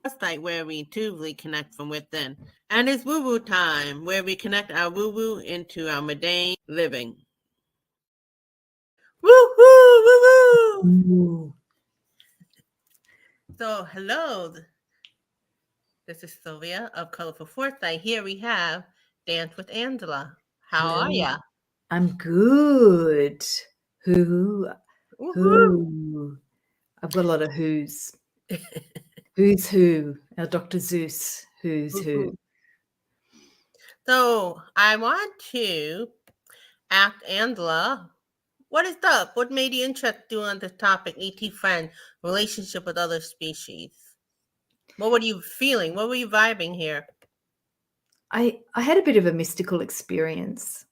Foresight, where we intuitively connect from within. And it's woo woo time, where we connect our woo woo into our mundane living. Woo woo woo woo! Ooh. So, hello. This is Sylvia of Colorful Foresight. Here we have Dance with Angela. How are Hello. ya? I'm good. Who? Woohoo! Who? I've got a lot of who's. Who's who? Our Dr. Zeus. Who's who? So, I want to ask Angela, what is up? What made you interested on this topic, ET Friends, relationship with other species? What were you feeling? What were you vibing here? I had a bit of a mystical experience.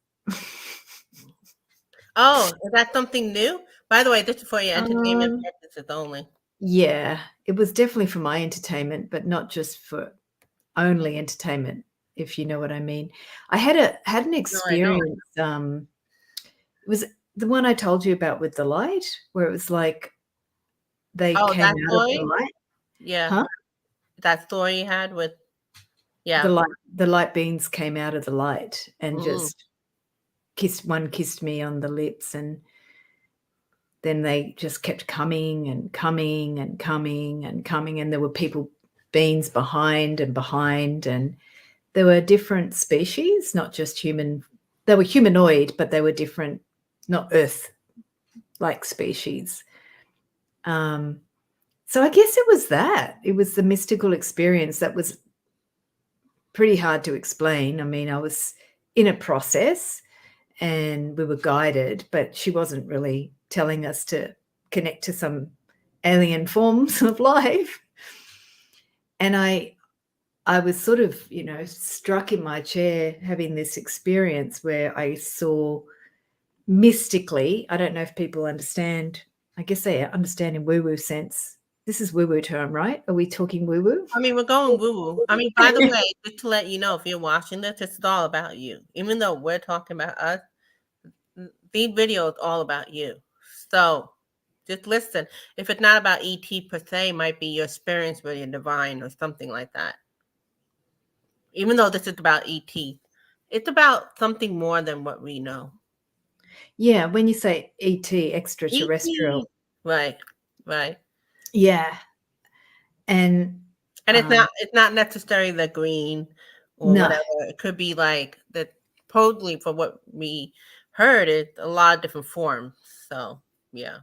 Oh, is that something new? By the way, this is for your entertainment Um, purposes only. yeah, it was definitely for my entertainment, but not just for only entertainment, if you know what I mean. I had an No, I don't. experience. It was the one I told you about with the light, where it was like they Oh, came that out of the story? light. Yeah. Huh? That story you had with, The yeah. light beings came out of the light and Mm. just kissed me on the lips, and then they just kept coming and coming and coming and coming, and there were beings behind, and there were different species, not just human. They were humanoid, but they were different, not Earth-like species. So I guess it was that. It was the mystical experience that was pretty hard to explain. I mean, I was in a process and we were guided, but she wasn't really telling us to connect to some alien forms of life. And I was sort of, struck in my chair having this experience where I saw mystically, I don't know if people understand, I guess they understand in woo-woo sense. This is woo-woo term, right? Are we talking woo-woo? I mean, we're going woo woo. I mean, by the way, just to let you know, if you're watching this, it's all about you. Even though we're talking about us, the video is all about you. So just listen. If it's not about ET per se, it might be your experience with your divine or something like that. Even though this is about ET, it's about something more than what we know. Yeah, when you say ET, ET, extraterrestrial, right, right. yeah, and And um, it's not necessarily the green or no, whatever. It could be like the totally for what we heard, it's a lot of different forms. So yeah.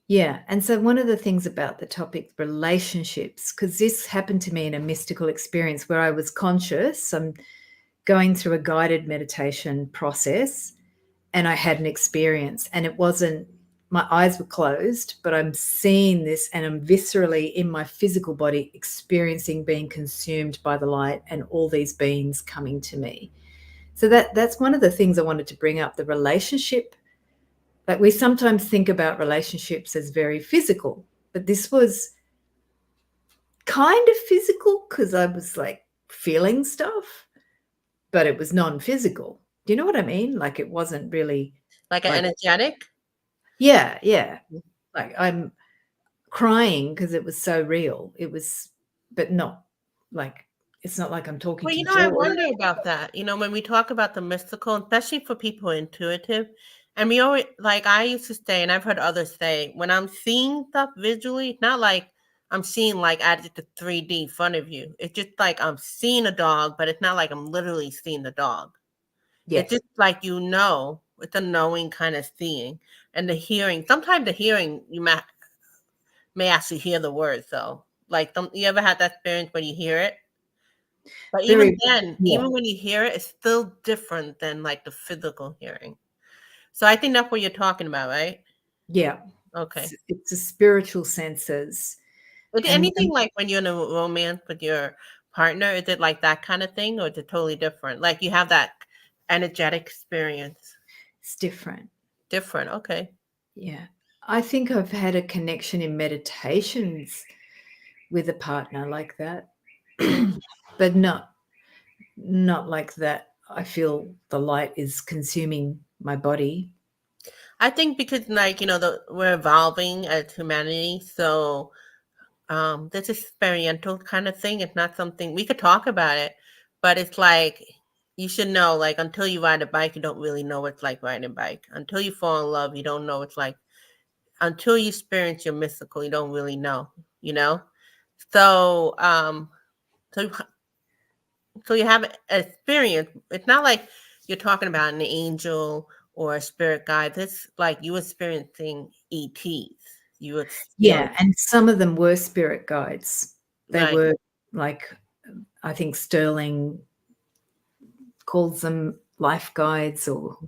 yeah, and so one of the things about the topic relationships, because this happened to me in a mystical experience where I was conscious, I'm going through a guided meditation process, and I had an experience, and it wasn't, my eyes were closed, but I'm seeing this and I'm viscerally in my physical body experiencing being consumed by the light and all these beings coming to me. So that's one of the things I wanted to bring up, the relationship. Like, we sometimes think about relationships as very physical, but this was kind of physical because I was like feeling stuff, but it was non-physical. Do you know what I mean? Like, it wasn't really Like an like, energetic? yeah, yeah. Like, I'm crying because it was so real. It was, but not like, it's not like I'm talking Well, to I George. wonder about that. When we talk about the mystical, especially for people who are intuitive, and we always like I used to say, and I've heard others say, when I'm seeing stuff visually, it's not like I'm seeing like added to 3D in front of you. It's just like I'm seeing a dog, but it's not like I'm literally seeing the dog. Yeah. It's just like it's a knowing kind of seeing. And the hearing, sometimes the hearing you may actually hear the words though. Like you ever had that experience when you hear it? But even Very, then, yeah. even when you hear it, it's still different than like the physical hearing. So I think that's what you're talking about, right? Yeah. Okay. It's a spiritual senses. But And anything like when you're in a romance with your partner, is it like that kind of thing, or is it totally different? Like you have that energetic experience. it's different. Different. Okay. Yeah. I think I've had a connection in meditations with a partner like that, Mm. but not like that. I feel the light is consuming my body. I think because like we're evolving as humanity, so this experiential kind of thing. It's not something we could talk about it, but it's like you should know, like, until you ride a bike, you don't really know what it's like riding a bike. Until you fall in love, you don't know what it's like. Until you experience your mystical, you don't really know, you know? So, so so you have an experience. It's not like you're talking about an angel or a spirit guide. It's like you experiencing ETs. Yeah, and some of them were spirit guides. They right. were like, I think Sterling calls them life guides, or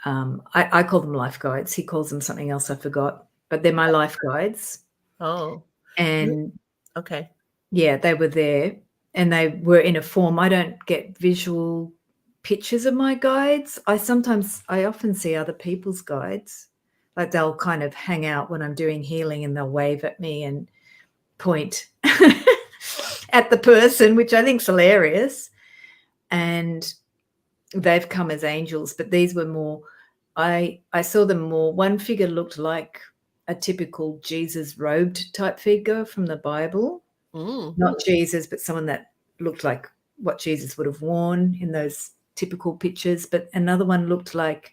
I call them life guides. He calls them something else, I forgot, but they're my life guides. Oh, And okay. yeah, they were there, and they were in a form. I don't get visual pictures of my guides. I often see other people's guides. Like they'll kind of hang out when I'm doing healing and they'll wave at me and point at the person, which I think's hilarious. And they've come as angels, but these were more, I saw them more. One figure looked like a typical Jesus robed type figure from the Bible. Mm. Not Jesus, but someone that looked like what Jesus would have worn in those typical pictures. But another one looked like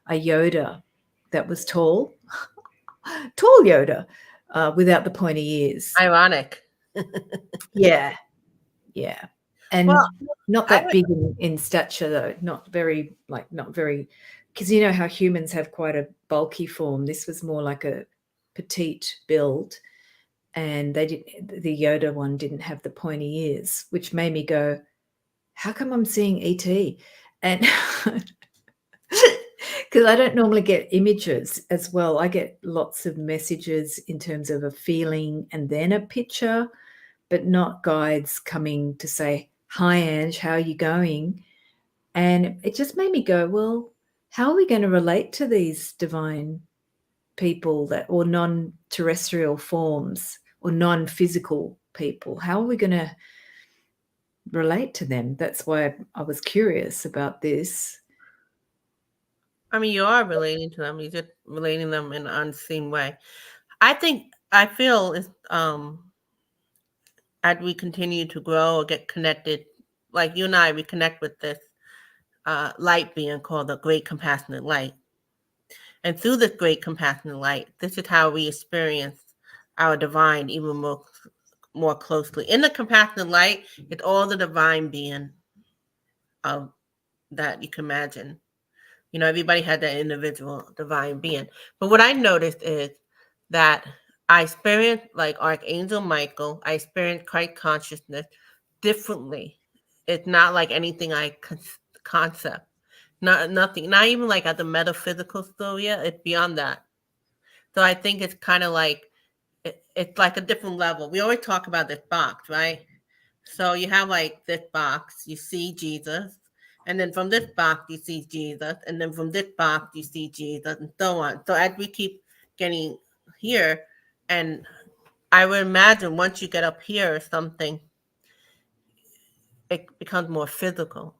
a Yoda that was tall, tall Yoda, without the pointy ears. Ironic. Yeah, yeah. Well, And not I that big in stature, though. Not very, because you know how humans have quite a bulky form. This was more like a petite build. And the Yoda one didn't have the pointy ears, which made me go, how come I'm seeing ET? And because I don't normally get images as well. I get lots of messages in terms of a feeling and then a picture, but not guides coming to say, hi, Ange, how are you going? And it just made me go, well, how are we going to relate to these divine people or non-terrestrial forms or non-physical people? How are we going to relate to them? That's why I was curious about this. mean, you are relating to them. You're just relating them in an unseen way. I feel is as we continue to grow or get connected, like you and I, we connect with this light being called the Great Compassionate Light. And through this great compassionate light, this is how we experience our divine even more closely. In the compassionate light, it's all the divine being of that you can imagine. You know, everybody had that individual divine being. But what I noticed is that I experienced like Archangel Michael, I experienced Christ consciousness differently. It's not like anything concept. Nothing, not even like at the metaphysical still yet. It's beyond that. So I think it's kind of like it's like a different level. We always talk about this box, right? So you have like this box, you see Jesus, and then from this box you see Jesus, and then from this box you see Jesus, and so on. So as we keep getting here, and I would imagine once you get up here or something, it becomes more physical.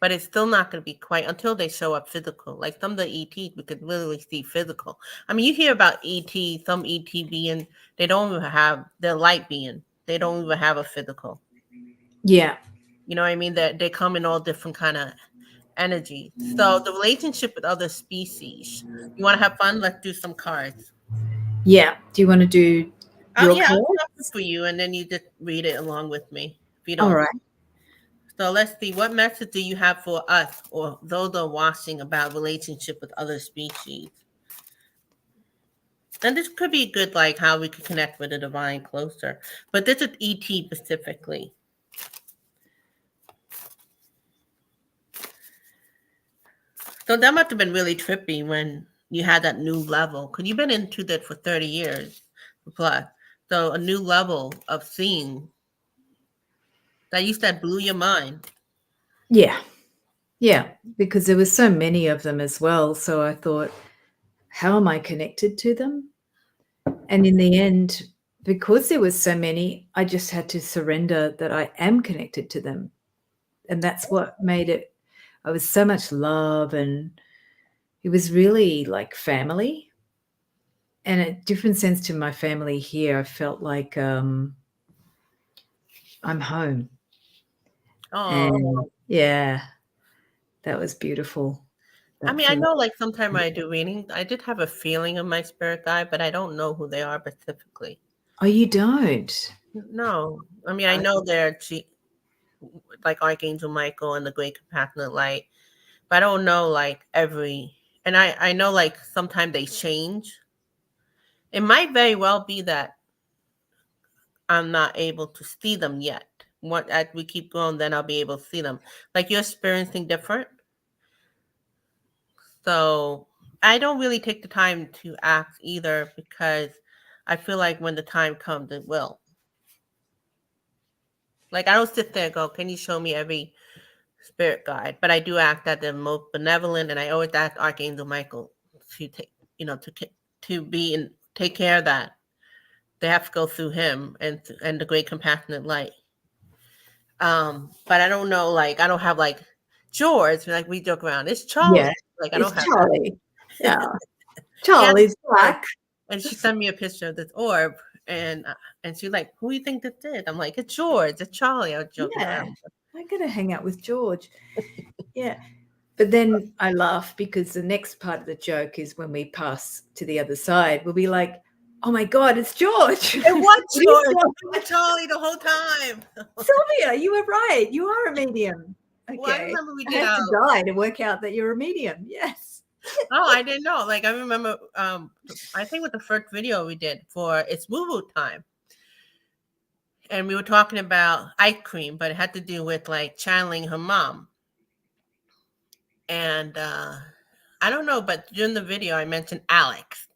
But it's still not going to be quite until they show up physical. Like some of the ETs, we could literally see physical. I mean, you hear about ET, some ET being, they don't even have their light being, they don't even have a physical. Yeah. You know what I mean? That they come in all different kind of energy. So the relationship with other species. You want to have fun? Let's do some cards. Yeah. Do you want to do Oh your yeah, I'll shuffle cards? for you, and then you just read it along with me if you All don't. right. So let's see, what message do you have for us or those that are watching about relationship with other species? And this could be good, like how we could connect with the divine closer. But this is ET specifically. So that must have been really trippy when you had that new level. Because you've been into that for 30 years plus. So a new level of seeing that you said blew your mind. Yeah. Yeah. Because there were so many of them as well. So I thought, how am I connected to them? And in the end, because there was so many, I just had to surrender that I am connected to them. And that's what made it, I was so much love, and it was really like family. And a different sense to my family here, I felt like I'm home. Oh, And yeah, that was beautiful. I That mean, I feeling. know like sometime I do reading, I did have a feeling of my spirit guide, but I don't know who they are specifically. Oh, you don't? No, I mean, I Okay. know they're like Archangel Michael and the Great Compassionate Light, but I don't know like every, and I know like sometimes they change. It might very well be that I'm not able to see them yet. What as we keep going, then I'll be able to see them. Like you're experiencing different. So I don't really take the time to ask either because I feel like when the time comes, it will. Like I don't sit there and go, "Can you show me every spirit guide?" But I do ask that they're most benevolent, and I always ask Archangel Michael to take, to be and take care of that. They have to go through him and the Great Compassionate Light. But I don't know, like I don't have like George, like we joke around. It's Yeah, Charlie. Like I it's don't have that. Charlie. Yeah, She has Charlie's an orb, back. and she sent me a picture of this orb, and she's like, "Who do you think this is?" I'm like, "It's George. It's Charlie." I was joking Yeah, around. I'm gonna hang out with George. Yeah. But then I laugh because the next part of the joke is when we pass to the other side, we'll be like, "Oh my God, it's George." It was It is George. It was George. Charlie the whole time. Sylvia, you were right. You are a medium. Well, I Okay. remember we I did had to die to work out that you're a medium. Yes. Oh, I didn't know. Like I remember, I think with the first video we did for it's Woo Woo time, and we were talking about ice cream, but it had to do with like channeling her mom. And I don't know, but during the video, I mentioned Alex.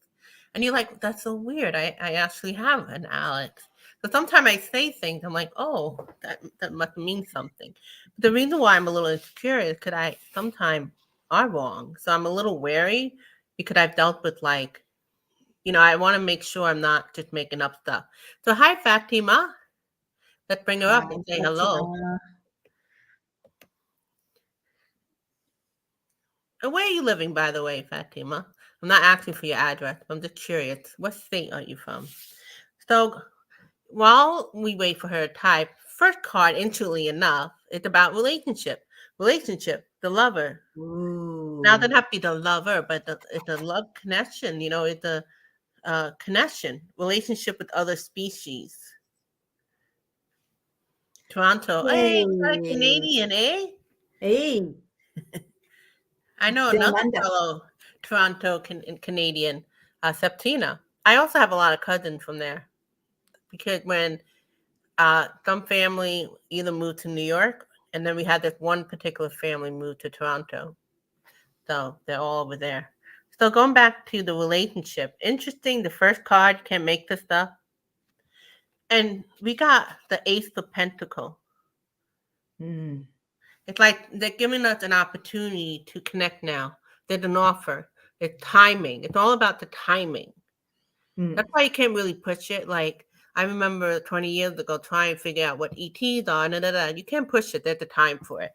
And you're like, that's so weird. I actually have an Alex. So sometimes I say things, I'm like, oh, that must mean something. But the reason why I'm a little insecure is because I sometimes are wrong. So I'm a little wary because I've dealt with like, I want to make sure I'm not just making up stuff. So hi, Fatima. Let's bring her Hi, up and say hello. Fatima. And where are you living, by the way, Fatima? I'm not asking for your address. I'm just curious. What state are you from? So while we wait for her to type, first card, interestingly enough, it's about relationship. Relationship, the lover. Now, it Ooh. doesn't have to be the lover, but it's a love connection. It's a connection, relationship with other species. Toronto. Hey, you got a Yay. Canadian, eh? Hey, I know down another under. fellow Toronto Canadian, Septina. I also have a lot of cousins from there because when some family either moved to New York, and then we had this one particular family move to Toronto. So they're all over there. So going back to the relationship, interesting. The first card can make the stuff, and we got the Ace of Pentacle. Mm. It's like they're giving us an opportunity to connect now. There's an offer. It's timing. It's all about the timing. Mm. That's why you can't really push it. Like I remember 20 years ago trying to figure out what ETs are. You can't push it. There's a time for it.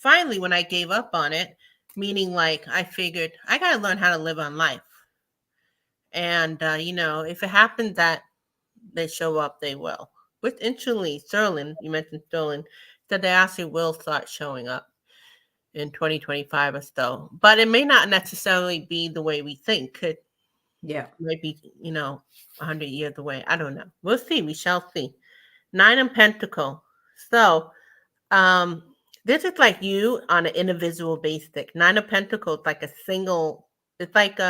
Finally, when I gave up on it, meaning like I figured I got to learn how to live on life. And if it happens that they show up, they will. Which interestingly, Sterling, you mentioned Sterling, said they actually will start showing up in 2025 or so. But it may not necessarily be the way we think. It Yeah. might be, 100 years away. I don't know. We'll see. We shall see. Nine of Pentacle. So, um, this is like you on an individual basis. Nine of Pentacles, like a single. It's like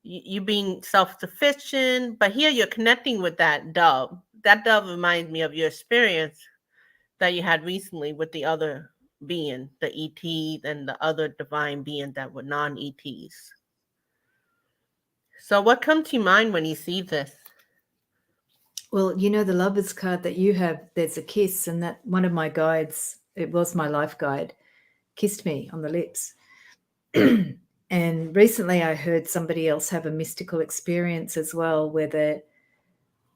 you being self-sufficient, but here you're connecting with that dove. That dove reminds me of your experience that you had recently with the other being, the ETs and the other divine beings that were non-ETs. So, what comes to mind when you see this? Well, the lovers card that you have, there's a kiss, and that one of my guides, it was my life guide, kissed me on the lips. And recently I heard somebody else have a mystical experience as well where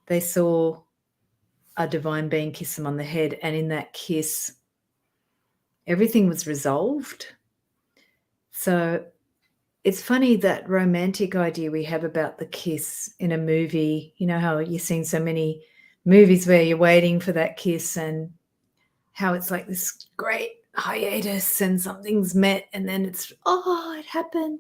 they saw a divine being kiss them on the head, and in that kiss everything was resolved. So it's funny that romantic idea we have about the kiss in a movie. You know how you've seen so many movies where you're waiting for that kiss and how it's like this great hiatus and something's met and then it's, oh, it happened.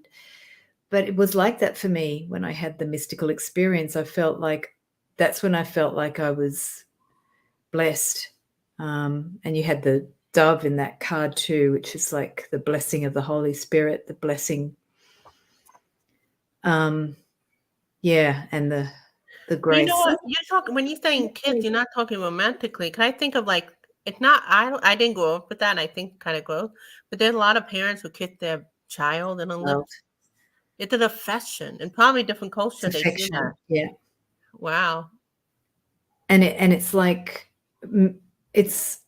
But it was like that for me when I had the mystical experience. I felt like that's when I felt like I was blessed. And you had the dove in that card too, which is like the blessing of the Holy Spirit, the blessing. Yeah, and the You know grace. what? You're talking when you're saying kids, you're not talking romantically. Can I think of like it's not I didn't grow up with that, and I think kind of gross, but there's a lot of parents who kiss their child in the Child. lips. It's an affection, and probably different It's culture they do that. affection. Yeah. Wow. And it's like it's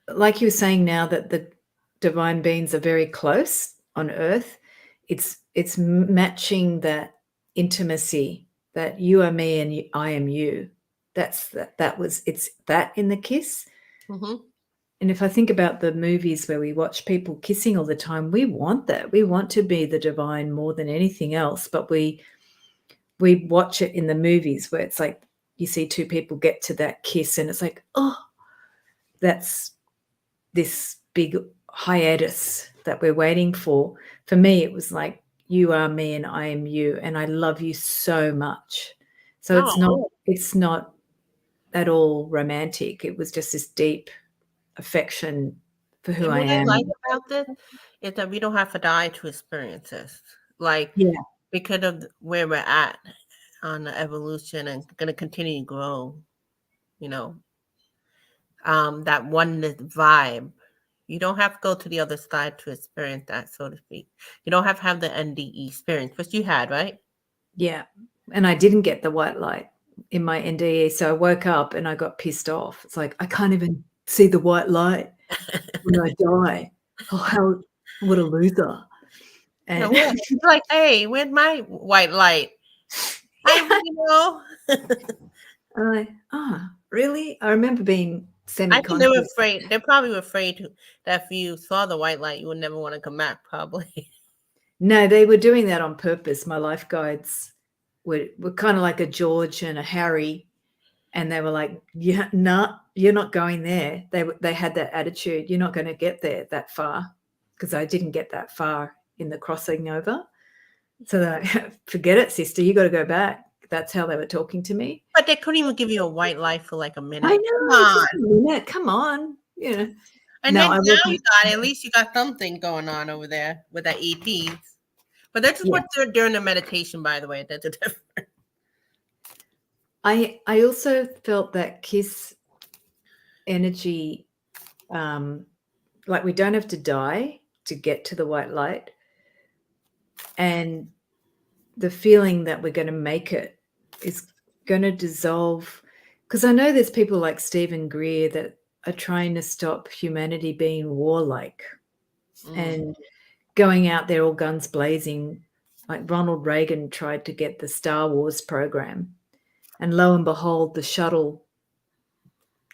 like you were saying now that the divine beings are very close on earth. It's matching that intimacy that you are me and I am you. It's that in the kiss. Hmm. And if I think about the movies where we watch people kissing all the time, we want that. We want to be the divine more than anything else, but we watch it in the movies where it's like you see two people get to that kiss and it's like, oh, that's this big hiatus that we're waiting for. For me, it was like, you are me and I am you, and I love you so much. So Oh, it's not at all romantic. It was just this deep affection for who and I what I like am. about this is that we don't have to die to experience this. Like Yeah. because of where we're at on the evolution and going to continue to grow, you know, that oneness vibe. You don't have to go to the other side to experience that, so to speak. You don't have to have the NDE experience, which you had, right? Yeah. And I didn't get the white light in my NDE. So I woke up and I got pissed off. It's like, I can't even see the white light when I die. Oh, what a loser. Yeah, And well, it's like, hey, where's my white light? I yeah, really know. I'm like, really? I remember being I think they were semi-conscious. afraid. They probably were afraid that if you saw the white light, you would never want to come back, probably. No, they were doing that on purpose. My life guides were kind of like a George and a Harry, and they were like, "Yeah, no, you're not going there." They had that attitude. You're not going to get there that far, because I didn't get that far in the crossing over. So that forget it, sister. You got to go back. That's how they were talking to me. But they couldn't even give you a white light for like a I minute. Come know, on. just a minute. Come on, you know. And No, then I now you wasn't. got it. At least you got something going on over there with that ETs. But that's just Yeah, what during the meditation, by the way. That's a different. I also felt that kiss energy. Like we don't have to die to get to the white light, and the feeling that we're going to make it is going to dissolve. Because I know there's people like Stephen Greer that are trying to stop humanity being warlike and going out there all guns blazing. Like Ronald Reagan tried to get the Star Wars program, and lo and behold, the shuttle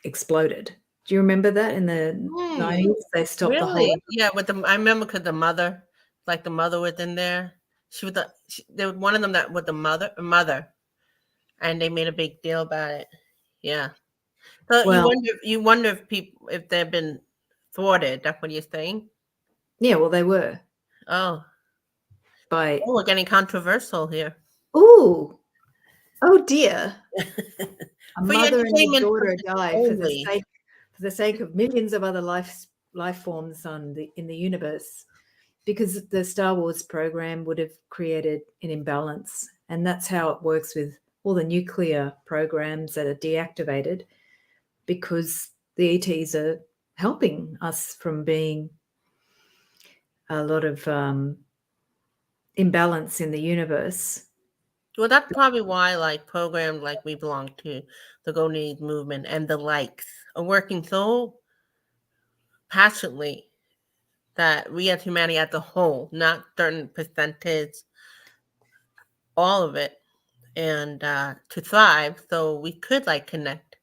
exploded. Do you remember that in the Mm, 90s? They stopped the whole. really? Yeah, with the I remember because the mother, like the mother was in there. She was there was one of them that with the mother, and they made a big deal about it. Yeah. So Well, you wonder if people if they've been thwarted. That's what you're saying. yeah, well, they were Oh, by. oh, we're getting controversial here. Ooh, oh dear. A For your mother and a entertainment daughter purposes die only. for the sake of millions of other life forms in the universe, because the Star Wars program would have created an imbalance, and that's how it works with all the nuclear programs that are deactivated, because the ETs are helping us from being a lot of imbalance in the universe. Well, that's probably why, like, programs like we belong to, the Golden Age movement and the likes, are working so passionately that we as humanity as a whole, not certain percentage, all of it, and to thrive, so we could like connect,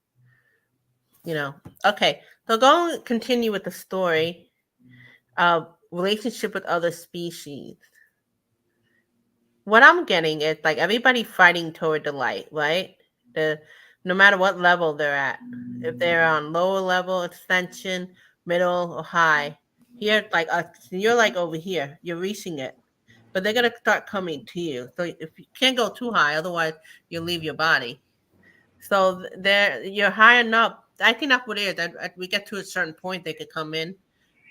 you know. Okay, so go and continue with the story of relationship with other species. what I'm getting is like everybody fighting toward the light, right? The no matter what level they're at, if they're on lower level, extension, middle, or high, here like you're like over here, you're reaching it, but they're gonna start coming to you. So if you can't go too high, otherwise you'll leave your body. So there, you're high enough. I think that's what it is. That we get to a certain point, they could come in.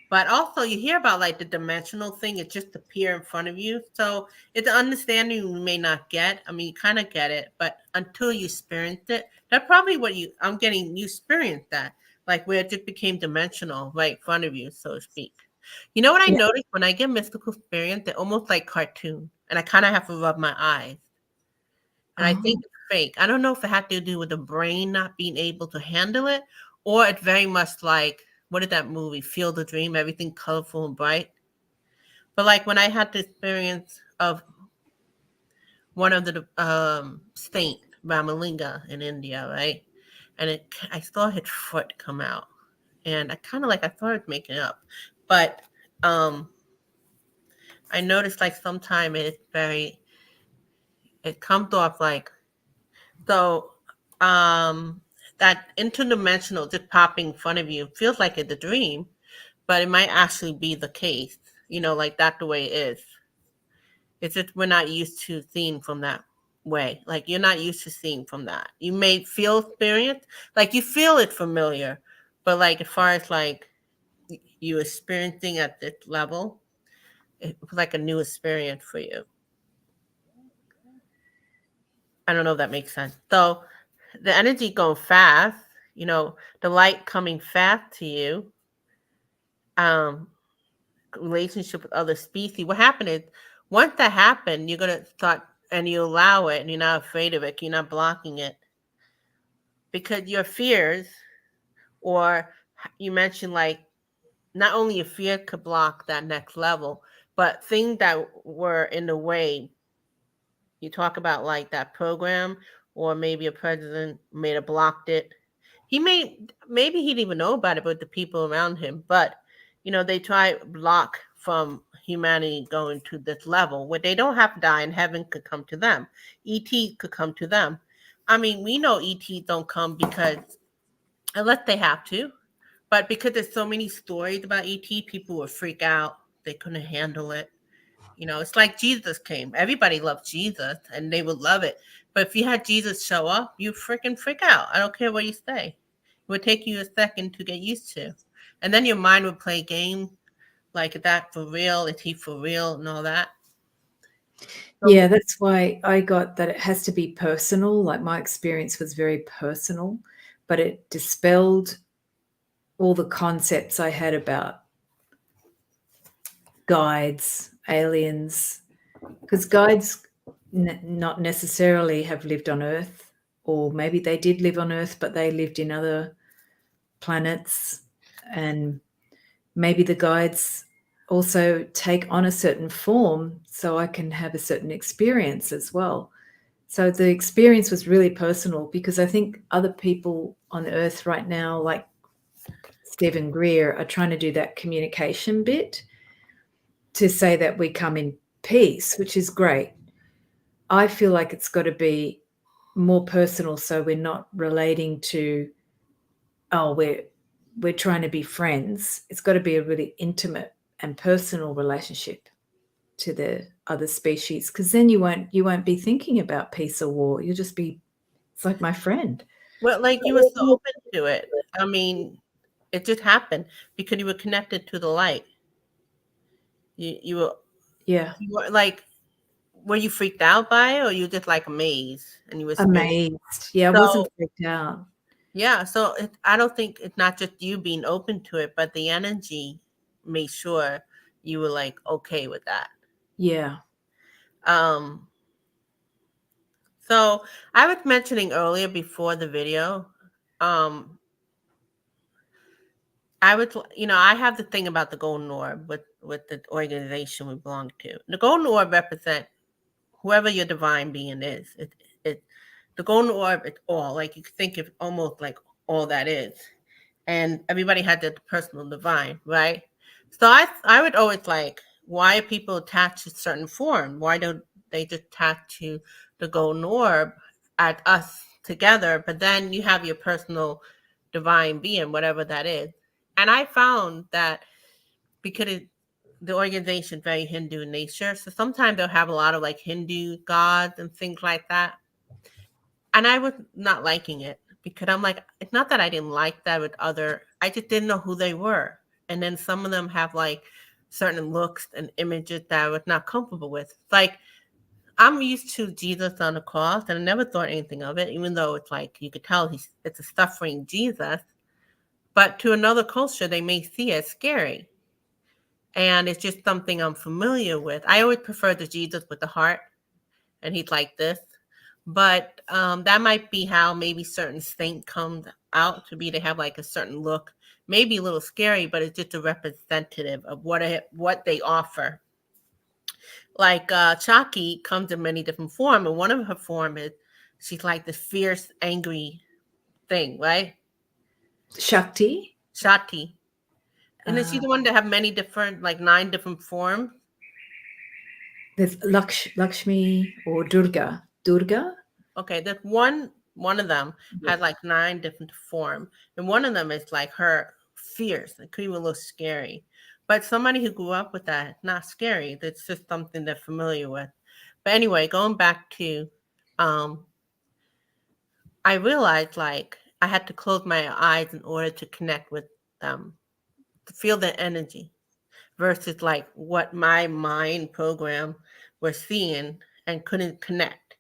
But also, you hear about like the dimensional thing; it just appear in front of you. So it's an understanding you may not get. I mean, you kind of get it, but until you experience it, that's probably what you. I'm getting you experience that, like where it just became dimensional right in front of you, so to speak. You know what I Yeah. noticed when I get mystical experience? They're almost like cartoon, and I kind of have to rub my eyes. And I think Oh, it's fake. I don't know if it had to do with the brain not being able to handle it, or it's very much like what is that movie, Field of Dream, everything colorful and bright. But like when I had the experience of one of the saint Ramalinga in India, right? And I saw his foot come out, and I kind of like I thought it was making up, but um, I noticed like sometime it comes off like so that interdimensional just popping in front of you feels like it's a dream, but it might actually be the case. Like that the way it is. It's just we're not used to seeing from that way. Like you're not used to seeing from that. You may feel experience, like you feel it familiar, but like as far as like you experiencing at this level, it was like a new experience for you. I don't know if that makes sense. So the energy going fast, the light coming fast to you, um, relationship with other species. What happened is once that happened, you're gonna start and you allow it and you're not afraid of it, you're not blocking it. Because your fears, or you mentioned like not only your fear could block that next level, but things that were in the way. You talk about like that program, or maybe a president may have blocked it. Maybe he didn't even know about it, but the people around him. But they try to block from humanity going to this level where they don't have to die and heaven could come to them. ET could come to them. I mean, we know ET don't come because unless they have to, but because there's so many stories about ET, people would freak out. They couldn't handle it. It's like Jesus came. Everybody loved Jesus and they would love it. But if you had Jesus show up, you freaking freak out. I don't care what you say. It would take you a second to get used to. And then your mind would play game like, is that for real? Is he for real? And all that. So, yeah, that's why I got that it has to be personal. Like my experience was very personal, but it dispelled all the concepts I had about guides, aliens, because guides not necessarily have lived on Earth, or maybe they did live on Earth, but they lived in other planets, and maybe the guides also take on a certain form so I can have a certain experience as well. So the experience was really personal because I think other people on Earth right now, like Stephen Greer, are trying to do that communication bit to say that we come in peace, which is great. I feel like it's got to be more personal, so we're not relating to, oh, we're trying to be friends. It's got to be a really intimate and personal relationship to the other species, because then you won't be thinking about peace or war. You'll just be, it's like my friend. well, like you were so open to it. I mean, it just happened because you were connected to the light. You were, Yeah, you were like, were you freaked out by it or you just like amazed and you were experiencing? amazed. Yeah, I So wasn't freaked out. yeah, so I don't think it's not just you being open to it, but the energy made sure you were like okay with that. Yeah. Um, so I was mentioning earlier before the video, um, I have the thing about the golden orb with the organization we belong to. The golden orb represent whoever your divine being is. It the golden orb. It's all like you can think of almost like all that is. And everybody had their personal divine, right? So I would always like, why are people attached to certain form? Why don't they just tattoo the golden orb at us together, but then you have your personal divine being, whatever that is. And I found that because the organization is very Hindu in nature, so sometimes they'll have a lot of like Hindu gods and things like that. And I was not liking it because I'm like, it's not that I didn't like that with other, I just didn't know who they were. And then some of them have like certain looks and images that I was not comfortable with. Like, I'm used to Jesus on the cross, and I never thought anything of it, even though it's like you could tell it's a suffering Jesus. But to another culture, they may see it as scary, and it's just something I'm familiar with. I always prefer the Jesus with the heart, and he's like this. But that might be how maybe certain saint comes out to be. They have like a certain look, maybe a little scary, but it's just a representative of what they offer. Like Chaki comes in many different forms, and one of her form is she's like this fierce, angry thing, right? Shakti. Shakti, and then she's the one that have many different, like 9 different forms. There's Lakshmi or Durga. Durga. Okay, there's one of them has like 9 different forms, and one of them is like her fierce. It could even look scary. But somebody who grew up with that, not scary. That's just something they're familiar with. But anyway, going back to, um, I realized like I had to close my eyes in order to connect with them, to feel the energy versus like what my mind program was seeing and couldn't connect.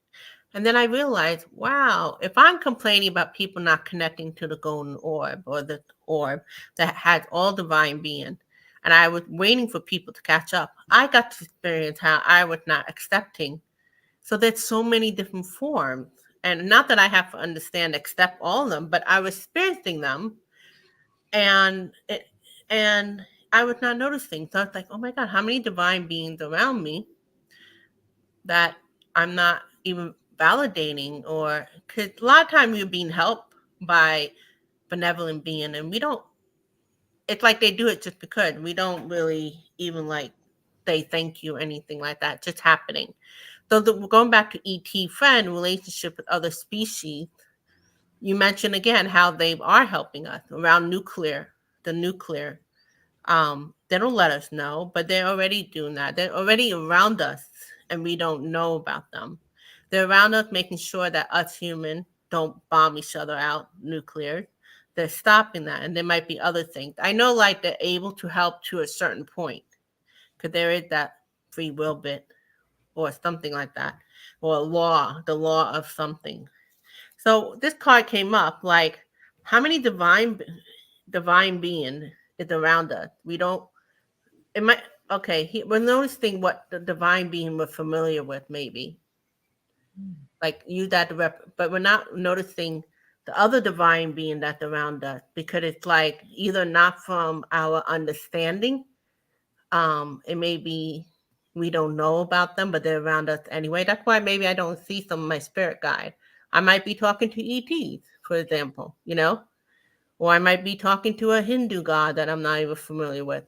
And then I realized, wow, if I'm complaining about people not connecting to the golden orb or the orb that has all divine being, and I was waiting for people to catch up, I got to experience how I was not accepting. So there's so many different forms. And not that I have to understand, accept all of them, but I was experiencing them, and I was not noticing. So I was like, oh my God, how many divine beings around me that I'm not even validating, or because a lot of times we're being helped by benevolent being, and we don't, it's like they do it just because we don't really even like say thank you or anything like that, just happening. So going back to ET friend relationship with other species, you mentioned again how they are helping us around the nuclear. They don't let us know, but they're already doing that. They're already around us, and we don't know about them. They're around us, making sure that us humans don't bomb each other out, nuclear. They're stopping that, and there might be other things. I know, like they're able to help to a certain point, because there is that free will bit, or something like that, or a law, the law of something. So this card came up like, how many divine being is around us? We don't. It might. Okay, we're noticing what the divine being we're familiar with, maybe like use that to but we're not noticing the other divine being that's around us, because it's like either not from our understanding. It may be we don't know about them, but they're around us anyway. That's why maybe I don't see some of my spirit guide. I might be talking to ETs, for example, or I might be talking to a Hindu god that I'm not even familiar with.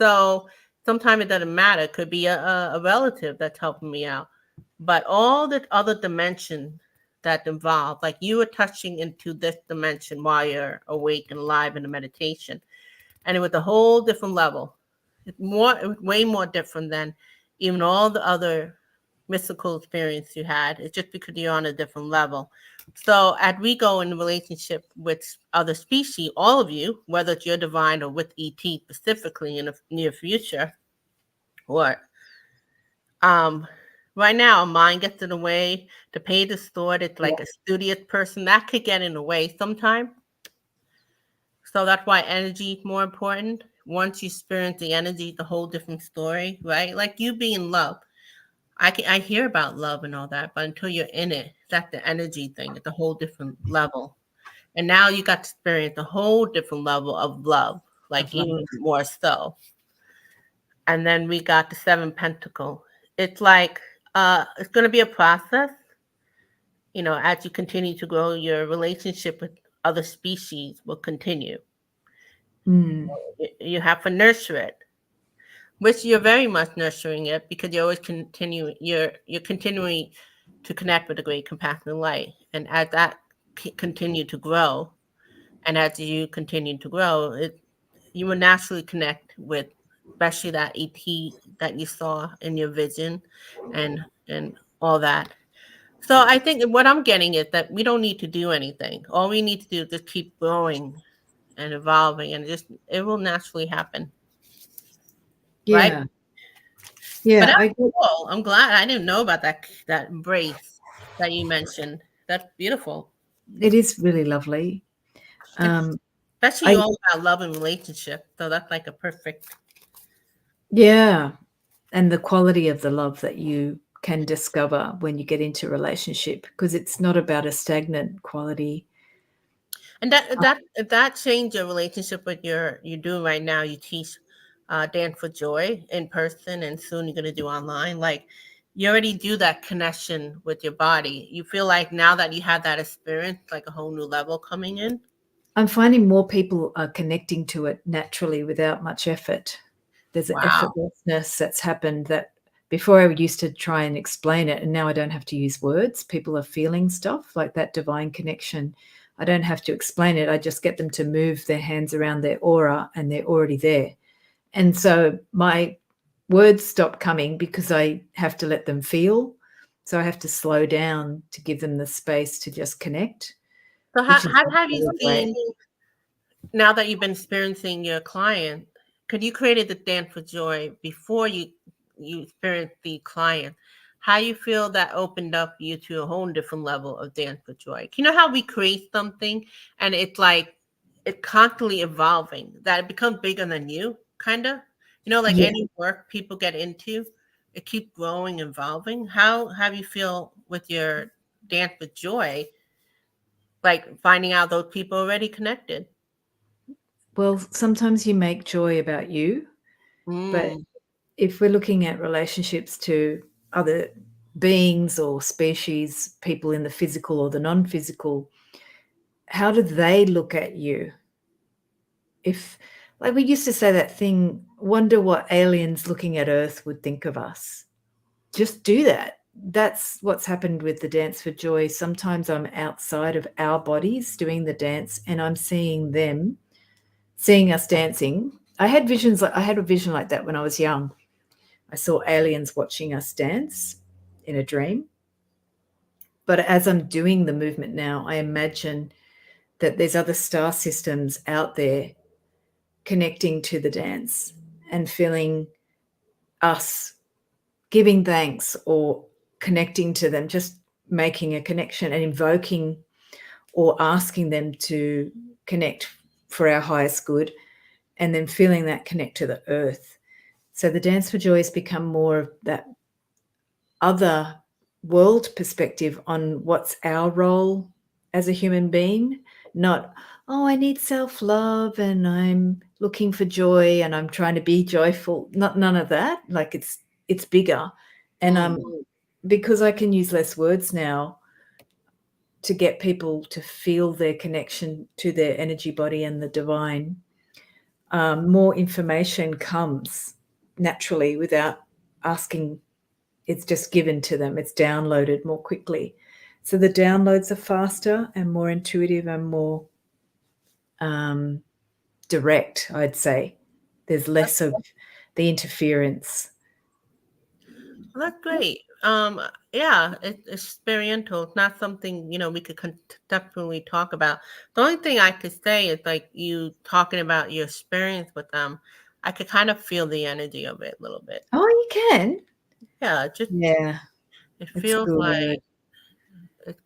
So sometimes it doesn't matter. It could be a relative that's helping me out. But all the other dimensions that involve, like you were touching into this dimension while you're awake and alive in the meditation, and it was a whole different level. It was way more different than even all the other mystical experience you had. It's just because you're on a different level. So as we go in relationship with other species, all of you, whether it's your divine or with ET specifically in the near future, or right now mind gets in the way, the page is stored, it's like a studious person that could get in the way sometime. So that's why energy is more important. Once you experience the energy, it's a whole different story, right? Like you being love. I hear about love and all that, but until you're in it, that's the energy thing. It's a whole different level. And now you got to experience a whole different level of love, like even more so. And then we got the 7 pentacle. It's like it's going to be a process, as you continue to grow, your relationship with other species will continue. Mm. You have to nurture it. which you're very much nurturing it because you're continuing to connect with the great compassionate light, and as that continue to grow, and as you continue to grow, you will naturally connect with, especially that ET that you saw in your vision, and all that. So I think what I'm getting is that we don't need to do anything. All we need to do is just keep growing and evolving, and just it will naturally happen, right? Yeah. But Yeah, that's I get cool. I'm glad I didn't know about that embrace that you mentioned. That's beautiful. it is really lovely. It's Um, especially I all about love and relationship. So that's like a perfect. yeah, and the quality of the love that you can discover when you get into relationship, because it's not about a stagnant quality. And that changed your relationship with you do right now. You teach Dance for Joy in person, and soon you're gonna do online. Like you already do that connection with your body. You feel like now that you have that experience, like a whole new level coming in. I'm finding more people are connecting to it naturally without much effort. There's an Wow. effortlessness that's happened that before I used to try and explain it, and now I don't have to use words. People are feeling stuff like that divine connection. I don't have to explain it. I just get them to move their hands around their aura and they're already there. And so my words stop coming because I have to let them feel. So I have to slow down to give them the space to just connect, So which is how have you really great. seen, now that you've been experiencing your client, could you created the Dance for Joy before you experienced the client? How you feel that opened up you to a whole different level of Dance for Joy? You know how we create something and it's like it's constantly evolving, that it becomes bigger than you, kind of. Like Yeah. any work people get into, it keeps growing, evolving. How have you feel with your Dance for Joy, like finding out those people already connected? Well, sometimes you make joy about you, but Mm. if we're looking at relationships to other beings or species, people in the physical or the non-physical, how do they look at you? If like we used to say that thing, wonder what aliens looking at Earth would think of us. Just do that. That's what's happened with the Dance for Joy. Sometimes I'm outside of our bodies doing the dance and I'm seeing them, seeing us dancing. I had a vision like that when I was young. I saw aliens watching us dance in a dream. But as I'm doing the movement now, I imagine that there's other star systems out there connecting to the dance and feeling us giving thanks or connecting to them, just making a connection and invoking or asking them to connect for our highest good, and then feeling that connect to the earth. So the Dance for Joy has become more of that other world perspective on what's our role as a human being, not, oh, I need self-love and I'm looking for joy and I'm trying to be joyful. Not none of that. Like it's bigger. And Mm. because I can use less words now to get people to feel their connection to their energy body and the divine, more information comes naturally without asking. It's just given to them. It's downloaded more quickly. So the downloads are faster and more intuitive and more um, direct, I'd say. There's less of the interference. Well, that's great. Yeah, it's experiential. It's not something we could conceptually talk about. The only thing I could say is like you talking about your experience with them. I could kind of feel the energy of it a little bit. Oh, you can? Yeah, Yeah, it it's feels good. like it's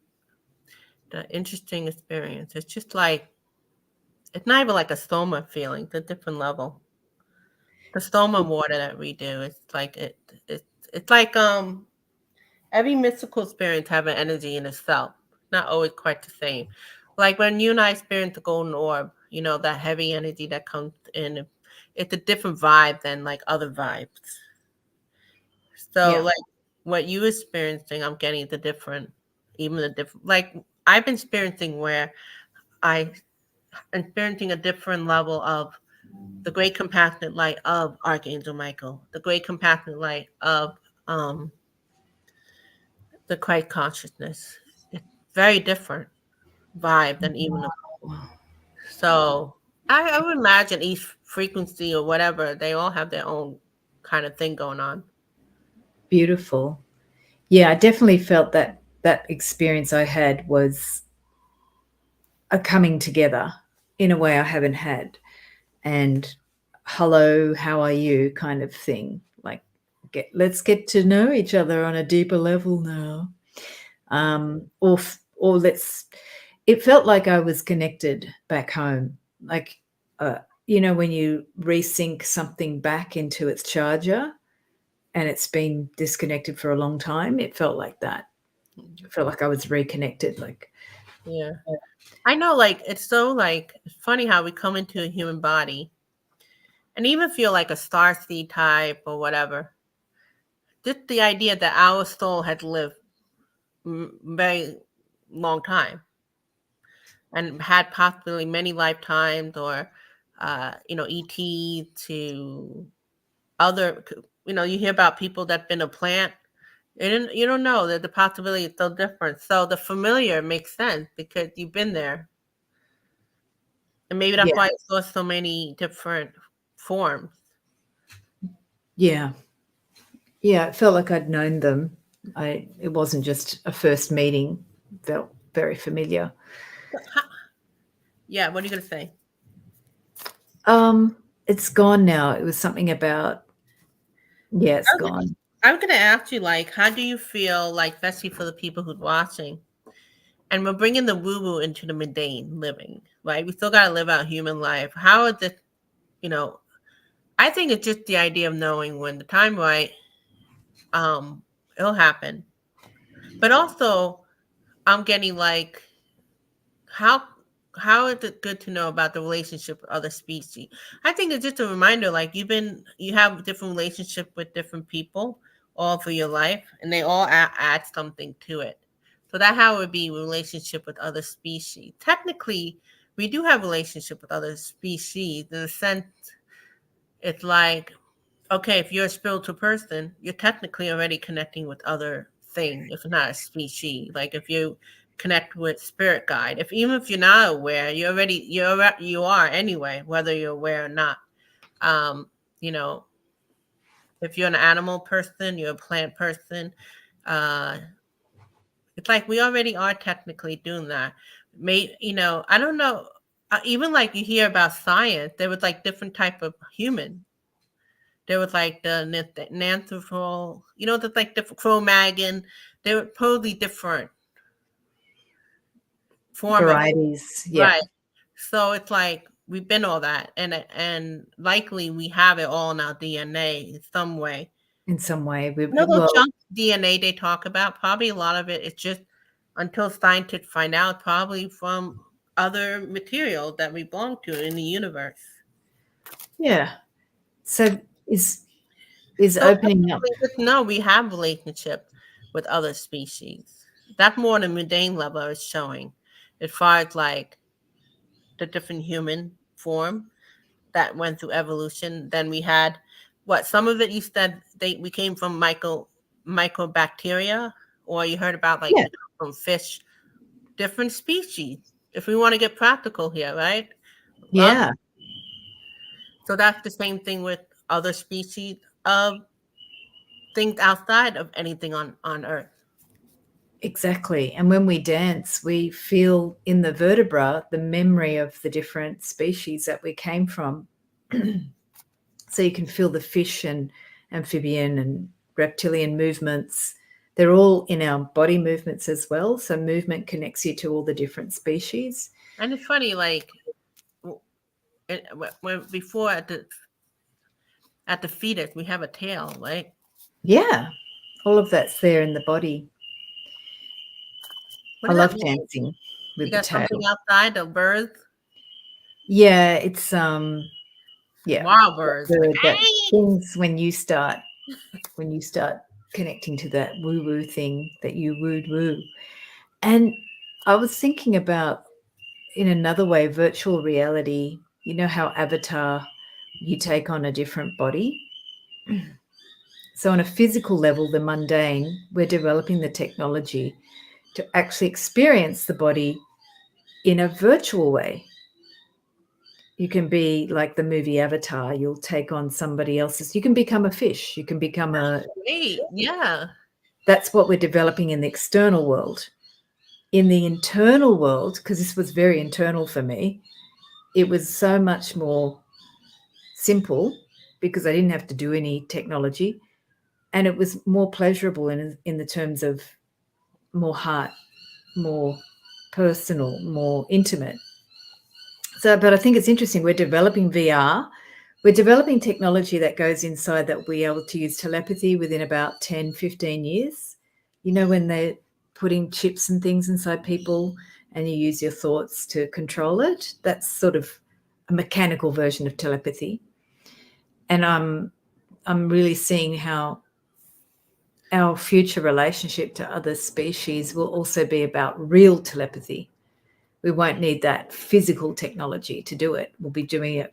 an interesting experience. It's just like it's not even like a soma feeling. It's a different level. The soma water that we do, it's like it's like every mystical experience have an energy in itself, not always quite the same. Like when you and I experience the golden orb, that heavy energy that comes in, it's a different vibe than like other vibes. So Yeah. like what you experiencing, I'm getting the different, even the different. Like I've been experiencing where I experiencing a different level of the great compassionate light of Archangel Michael, the great compassionate light of um, the Christ consciousness. It's very different vibe than even the, so I would imagine each frequency or whatever, they all have their own kind of thing going on. Beautiful. Yeah, I definitely felt that experience I had was a coming together in a way I haven't had. And hello, how are you kind of thing. Like, let's get to know each other on a deeper level now. Or let's. It felt like I was connected back home, like when you resync something back into its charger, and it's been disconnected for a long time. It felt like that. I felt like I was reconnected. Like, Yeah. I know, like, it's so, like, it's funny how we come into a human body and even feel like a starseed type or whatever. Just the idea that our soul had lived very long time and had possibly many lifetimes, or ET to other. You hear about people that've been a plant. You don't know that the possibility is so different. So the familiar makes sense because you've been there, and maybe that's yeah, why it saw so many different forms. yeah, yeah. It felt like I'd known them. It wasn't just a first meeting. It felt very familiar. Yeah, what are you gonna say? It's gone now. It was something about, yeah, it's Okay. gone. I'm gonna ask you, like, how do you feel, like, especially for the people who's watching, and we're bringing the woo-woo into the mundane living, right? We still gotta live out human life. How is this, you know, I think it's just the idea of knowing when the time right, um, it'll happen. But also, I'm getting like, how how is it good to know about the relationship with other species? I think it's just a reminder, like, you have different relationship with different people all through your life, and they all add something to it. So that how it would be relationship with other species. Technically, we do have relationship with other species in a sense. It's like, okay, if you're a spiritual person, you're technically already connecting with other things, if not a species. Like if you connect with spirit guide, if even if you're not aware, you are anyway, whether you're aware or not. Um, you know, if you're an animal person, you're a plant person. Uh, it's like we already are technically doing that. I don't know. Even like you hear about science, there was like different type of human. There was like the Neanderthal, there's like different Cro-Magnon. They were totally different form of, Varieties. Yeah, right. So it's like we've been all that, and likely we have it all in our DNA in some way. in some way. Those Well, chunks of DNA they talk about, probably a lot of it is just until scientists find out, probably from other material that we belong to in the universe. yeah. So is So opening up. technically, just know we have relationship with other species. That's more on a mundane level is showing, as far as like the different human form that went through evolution. Then we had what some of it you said we came from microbacteria, or you heard about like Yeah, we come from fish, different species. If we want to get practical here, right? Love. yeah, So that's the same thing with other species of things outside of anything on Earth. exactly. And when we dance, we feel in the vertebra the memory of the different species that we came from. So you can feel the fish and amphibian and reptilian movements. They're all in our body movements as well. So movement connects you to all the different species. And it's funny, like when before at the fetus, we have a tail, right? Yeah, all of that's there in the body. What I does that love mean? dancing You with the got something tail. outside the birds, Yeah, it's yeah, wild birds, like that things when you start connecting to that woo woo thing that you wooed woo. And I was thinking about, in another way, virtual reality. You know how Avatar you take on a different body. So on a physical level, the mundane, we're developing the technology to actually experience the body in a virtual way. You can be like the movie Avatar, you'll take on somebody else's, you can become a fish, you can become a, Great. Yeah. that's what we're developing in the external world. In the internal world, because this was very internal for me, it was so much more simple because I didn't have to do any technology, and it was more pleasurable in the terms of more heart, more personal, more intimate. So, but I think it's interesting. We're developing VR. We're developing technology that goes inside that we're able to use telepathy within about 10, 15 years. You know, when they're putting chips and things inside people and you use your thoughts to control it, that's sort of a mechanical version of telepathy. And I'm really seeing how our future relationship to other species will also be about real telepathy. We won't need that physical technology to do it. We'll be doing it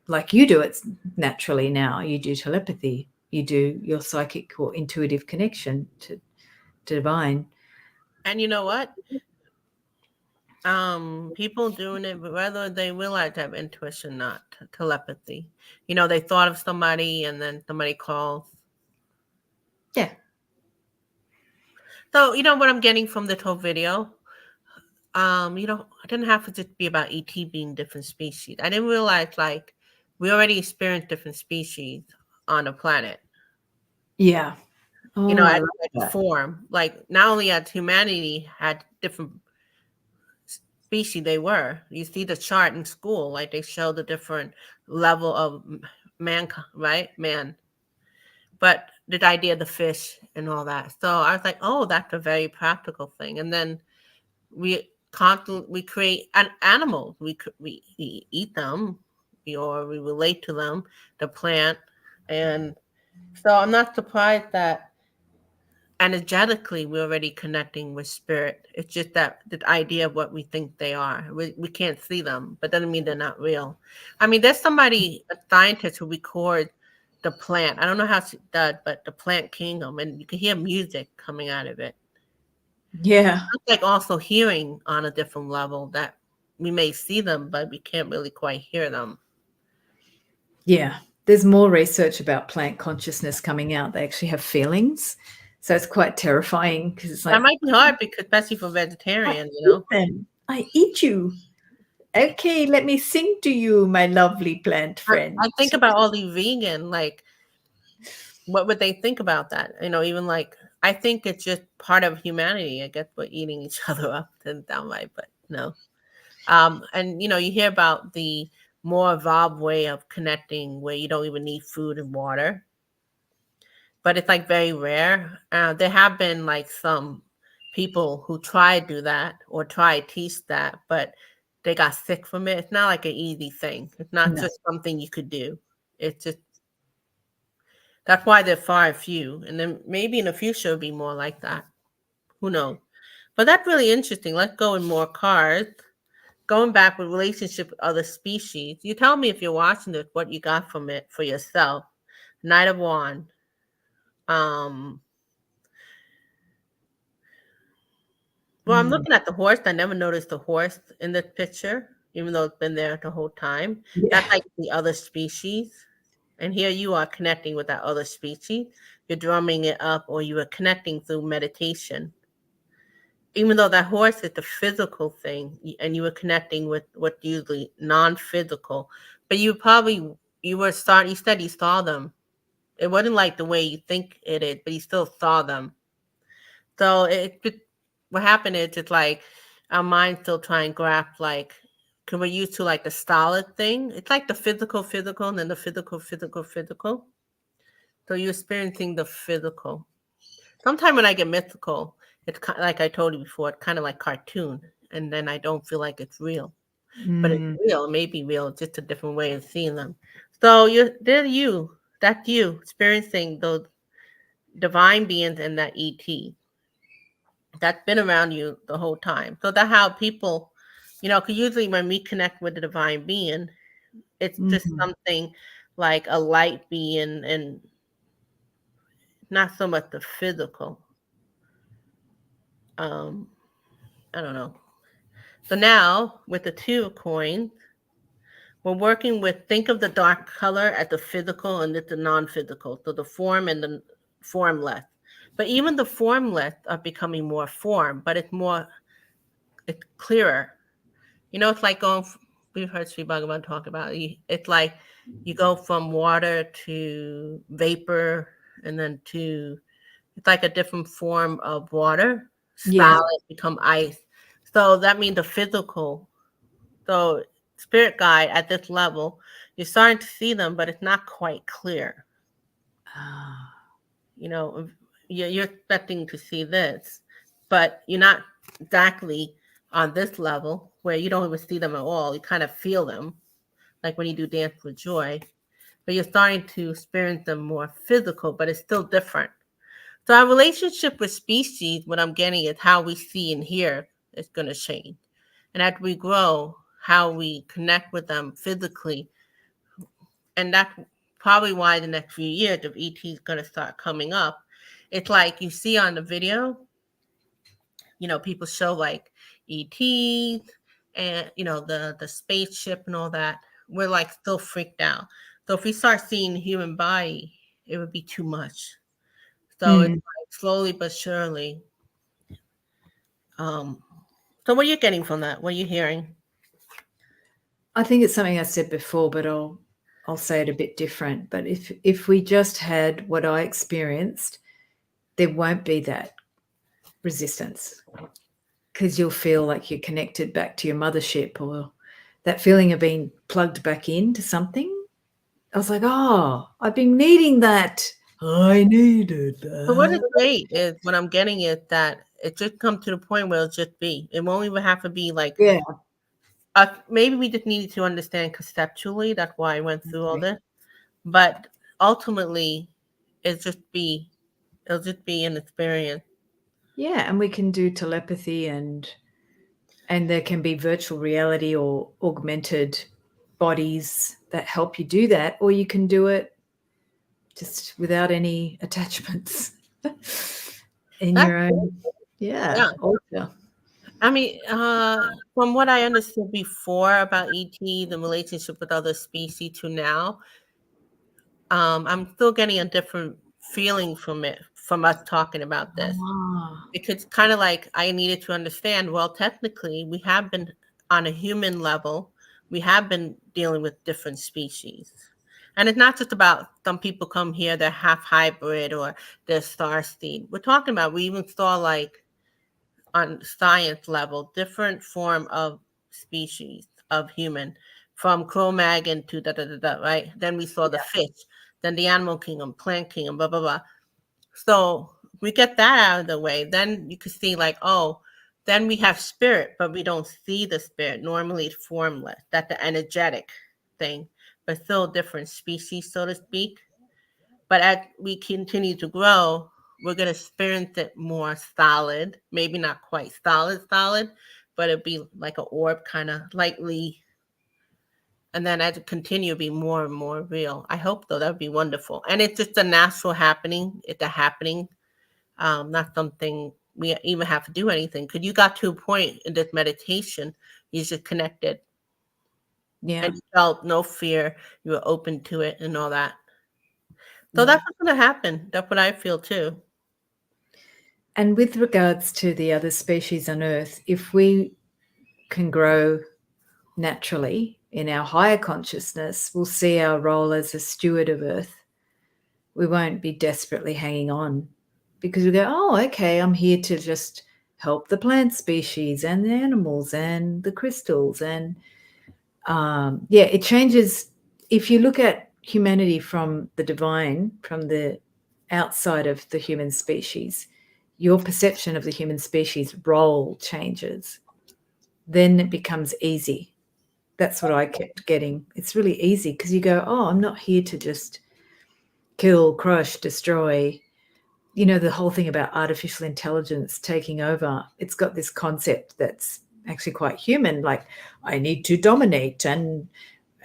like you do it naturally now. You do telepathy, you do your psychic or intuitive connection to divine. And you know what? People doing it whether they realize they have intuition, not telepathy. You know, they thought of somebody and then somebody calls. Yeah. So, you know what I'm getting from this whole video? You know, I didn't have to just be about ET being different species. I didn't realize like we already experienced different species on the planet. Yeah. You know, Oh, I at love like a that. form. Like not only had humanity had different species they were. You see the chart in school, like they show the different level of man, right? Man. But the idea of the fish and all that. So I was like, oh, that's a very practical thing. And then we constantly we create an animals. We eat them, or we relate to them, the plant, and so I'm not surprised that energetically we're already connecting with spirit. It's just that the idea of what we think they are. We can't see them, but doesn't mean they're not real. I mean, there's somebody, a scientist, who records the plant. I don't know how she does, but the plant kingdom, and you can hear music coming out of it. Yeah. It's like also hearing on a different level that we may see them, but we can't really quite hear them. Yeah. There's more research about plant consciousness coming out. They actually have feelings. So it's quite terrifying because it's That like, might be hard because, especially for I vegetarian, you eat know. them. I eat you. Okay, let me sing to you, my lovely plant friend. I think about all the vegan, like, what would they think about that? You know, even like, I think it's just part of humanity. I guess we're eating each other up and downright, but no. And you know, you hear about the more evolved way of connecting where you don't even need food and water, but it's like very rare. There have been like some people who try to do that or try to teach that, but they got sick from it. It's not like an easy thing. It's not No. just something you could do. It's just that's why they're far and few. And then maybe in the future it'll be more like that. Who knows? But that's really interesting. Let's go in more cars. Going back with relationship with other species. You tell me if you're watching this, what you got from it for yourself. Knight of Wand. Um, well, I'm Mm, looking at the horse. I never noticed the horse in this picture, even though it's been there the whole time. yeah. That's like the other species. And here you are connecting with that other species. You're drumming it up, or you are connecting through meditation. Even though that horse is the physical thing, and you were connecting with what usually non-physical, but you said you saw them. It wasn't like the way you think it is, but you still saw them. So what happened is it's like our mind still try and grasp, like, because we're used to like the solid thing. It's like the physical, and then the physical. So you're experiencing the physical. Sometimes when I get mythical, it's kind of, like I told you before, it's kind of like cartoon, and then I don't feel like it's real, but it's Mm, real. It may be real, just a different way of seeing them. So that's you experiencing those divine beings and that ET that's been around you the whole time. So that's how people, because usually when we connect with the divine being, It's just something like a light being and not so much the physical. I don't know. So now with the two of coins, we're working with, think of the dark color as the physical and the non-physical. So the form and the formless. But even the formless are becoming more form, but it's clearer. It's like we've heard Sri Bhagavan talk about it. It's like you go from water to vapor and then it's like a different form of water. Yeah. Solid become ice. So that means the physical. So spirit guide at this level, you're starting to see them, but it's not quite clear. Ah. You're expecting to see this, but you're not exactly on this level where you don't even see them at all. You kind of feel them, like when you do Dance with Joy, but you're starting to experience them more physical, but it's still different. So our relationship with species, what I'm getting is how we see and hear is going to change. And as we grow, how we connect with them physically. And that's probably why the next few years of ET is going to start coming up. It's like you see on the video, people show like ETs and, the spaceship and all that. We're like still freaked out. So if we start seeing the human body, it would be too much. So it's like slowly but surely. So what are you getting from that? What are you hearing? I think it's something I said before, but I'll say it a bit different. But if we just had what I experienced, there won't be that resistance, because you'll feel like you're connected back to your mothership, or that feeling of being plugged back into something. I was like, oh, I've been needing that. I needed So what is that. great is what I'm getting is that it just come to the point where it'll just be. It won't even have to be like Yeah. maybe we just needed to understand conceptually. That's why I went through all Okay. this. But ultimately, it'll just be an experience. Yeah, and we can do telepathy, and there can be virtual reality or augmented bodies that help you do that, or you can do it just without any attachments in That's your own. Yeah, yeah. altar. I mean, from what I understood before about ET, the relationship with other species to now, I'm still getting a different feeling from it, from us talking about this. Ah, Because kind of like I needed to understand, well, technically, we have been on a human level, we have been dealing with different species. And it's not just about some people come here, they're half hybrid or they're star seed. We're talking about, we even saw like on science level, different form of species of human, from Cro-Magnon to da da da da, right? Then we saw the fish, then the animal kingdom, plant kingdom, blah blah blah. So we get that out of the way. Then you can see like, oh, then we have spirit, but we don't see the spirit. Normally it's formless. That's the energetic thing, but still different species, so to speak. But as we continue to grow, we're going to experience it more solid, maybe not quite solid, but it'd be like an orb kind of lightly. And then as it continue, be more and more real. I hope though, that would be wonderful. And it's just a natural happening. It's a happening, not something we even have to do anything. Because you got to a point in this meditation, you just connected yeah, and you felt no fear. You were open to it and all that. So yeah. that's what's going to happen. That's what I feel too. And with regards to the other species on Earth, if we can grow naturally in our higher consciousness, we'll see our role as a steward of Earth. We won't be desperately hanging on, because we go, oh, okay, I'm here to just help the plant species and the animals and the crystals. And yeah, it changes. If you look at humanity from the divine, from the outside of the human species, your perception of the human species role changes. Then it becomes easy. That's what I kept getting. It's really easy because you go, oh, I'm not here to just kill, crush, destroy. The whole thing about artificial intelligence taking over, it's got this concept that's actually quite human, like I need to dominate and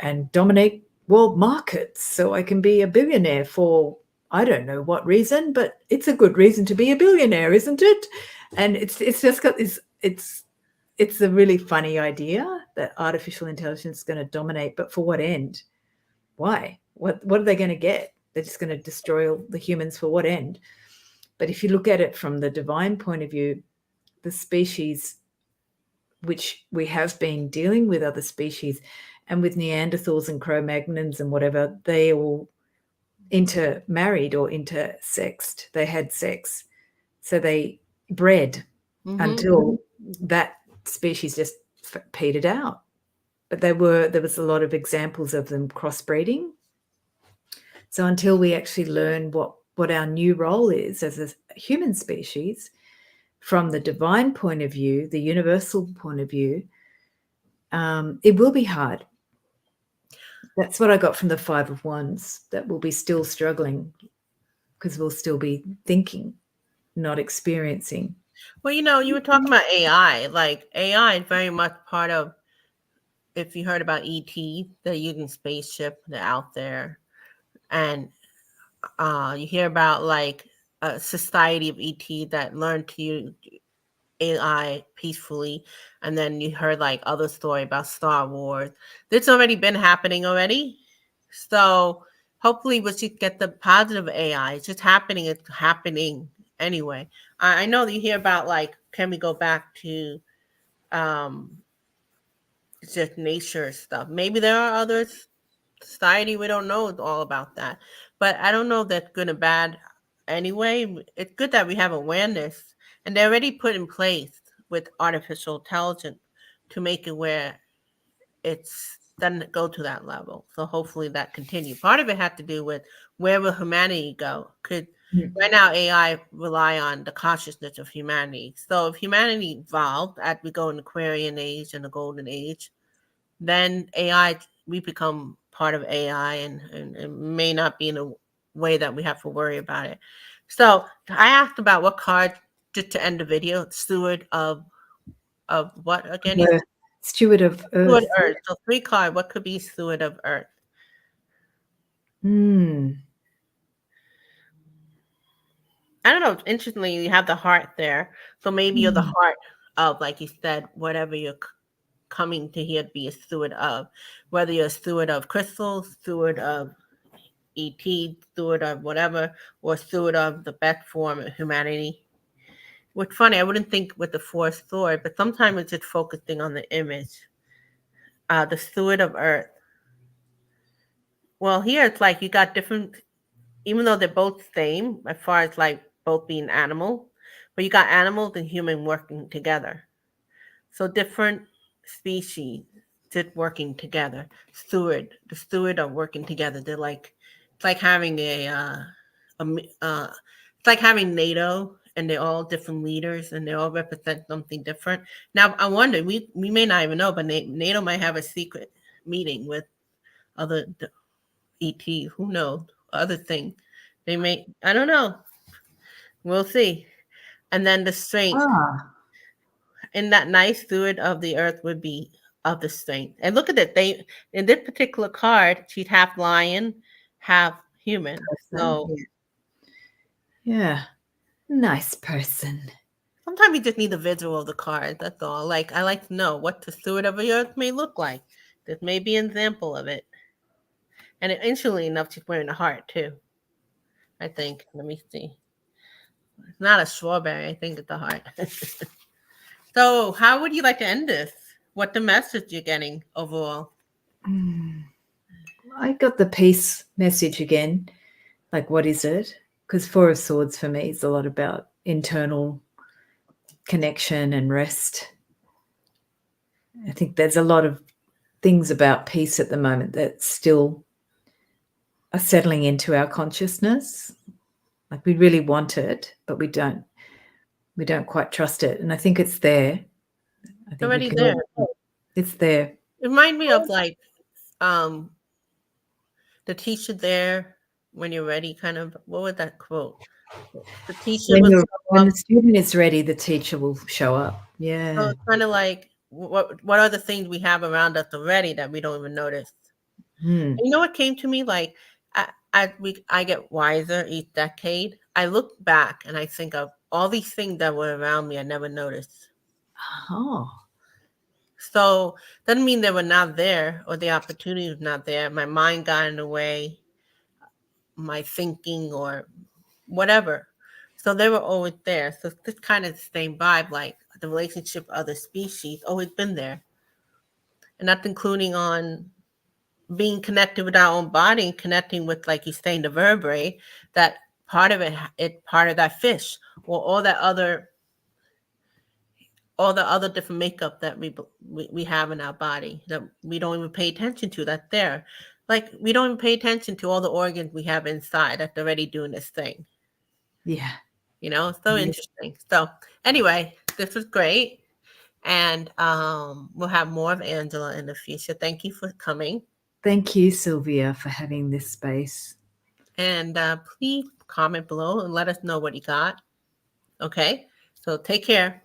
and dominate world markets so I can be a billionaire for I don't know what reason, but it's a good reason to be a billionaire, isn't it? And it's just got this, it's a really funny idea that artificial intelligence is going to dominate, but for what end? Why? What are they going to get? They're just going to destroy all the humans for what end? But if you look at it from the divine point of view, the species which we have been dealing with other species and with Neanderthals and Cro-Magnons and whatever, they all intermarried or intersexed. They had sex. So they bred until that species just petered out. But there was a lot of examples of them crossbreeding. So until we actually learn what our new role is as a human species, from the divine point of view, the universal point of view, it will be hard. That's what I got from the Five of Wands, that we'll be still struggling because we'll still be thinking, not experiencing. Well, you were talking about AI. Like AI is very much part of, if you heard about ET, they're using spaceship, they're out there. And you hear about like a society of ET that learned to use AI peacefully. And then you heard like other story about Star Wars. That's already been happening already. So hopefully we'll just get the positive AI. It's just happening. It's happening anyway. I know that you hear about like, can we go back to just nature stuff? Maybe there are others society we don't know all about that, but I don't know if that's good or bad anyway. It's good that we have awareness, and they're already put in place with artificial intelligence to make it where it's doesn't go to that level. So hopefully that continues. Part of it had to do with where will humanity go. Could right now AI rely on the consciousness of humanity? So if humanity evolved as we go in the Aquarian age and the Golden Age, then AI, we become part of AI, and it may not be in a way that we have to worry about it. So I asked about what card, just to end the video, steward of what again? Steward of Earth. Steward Earth. So 3 card, what could be steward of Earth? I don't know. Interestingly, you have the heart there. So maybe you're the heart of, like you said, whatever you're coming to here to be a steward of, whether you're a steward of crystals, steward of ET, steward of whatever, or steward of the best form of humanity. What's funny, I wouldn't think with the fourth sword, but sometimes it's just focusing on the image. The steward of Earth. Well, here it's like you got different, even though they're both same as far as like both being animal, but you got animals and human working together. So different species just working together. The steward are working together. They're like, it's like having it's like having NATO, and they're all different leaders and they all represent something different. Now I wonder, we may not even know, but NATO might have a secret meeting with other ET. Who knows? Other thing, they may. I don't know. We'll see. And then the strength. And that nice steward of the earth would be of the strength. And look at it. They, in this particular card, she's half lion, half human. So yeah, nice person. Sometimes we just need a visual of the card. That's all. Like I like to know what the steward of the earth may look like. This may be an example of it. And interestingly enough, she's wearing a heart too. I think. Let me see. It's not a strawberry. I think it's a heart. So, how would you like to end this? What the message you're getting overall? I got the peace message again. Like, what is it? Because Four of Swords for me is a lot about internal connection and rest. I think there's a lot of things about peace at the moment that still are settling into our consciousness. Like we really want it, but we don't quite trust it. And I think it's there. I think already there. It's there. It reminds me of like the teacher there when you're ready, kind of. What was that quote? The teacher when the student is ready, the teacher will show up. Yeah. So it's kind of like what are the things we have around us already that we don't even notice? Mm. You know what came to me? Like, I get wiser each decade. I look back and I think of all these things that were around me I never noticed. Oh. So doesn't mean they were not there or the opportunity was not there. My mind got in the way, my thinking or whatever. So they were always there. So it's this kind of the same vibe, like the relationship with other species always been there. And that's including on being connected with our own body, connecting with, like you saying, the vertebrae, that part of it part of that fish or all the other different makeup that we have in our body that we don't even pay attention to, that's there. Like we don't even pay attention to all the organs we have inside that's already doing this thing. Yeah. It's so Yeah. interesting. So anyway, this was great. And we'll have more of Angela in the future. Thank you for coming. Thank you, Sylvia, for having this space. And please comment below and let us know what you got. Okay, so take care.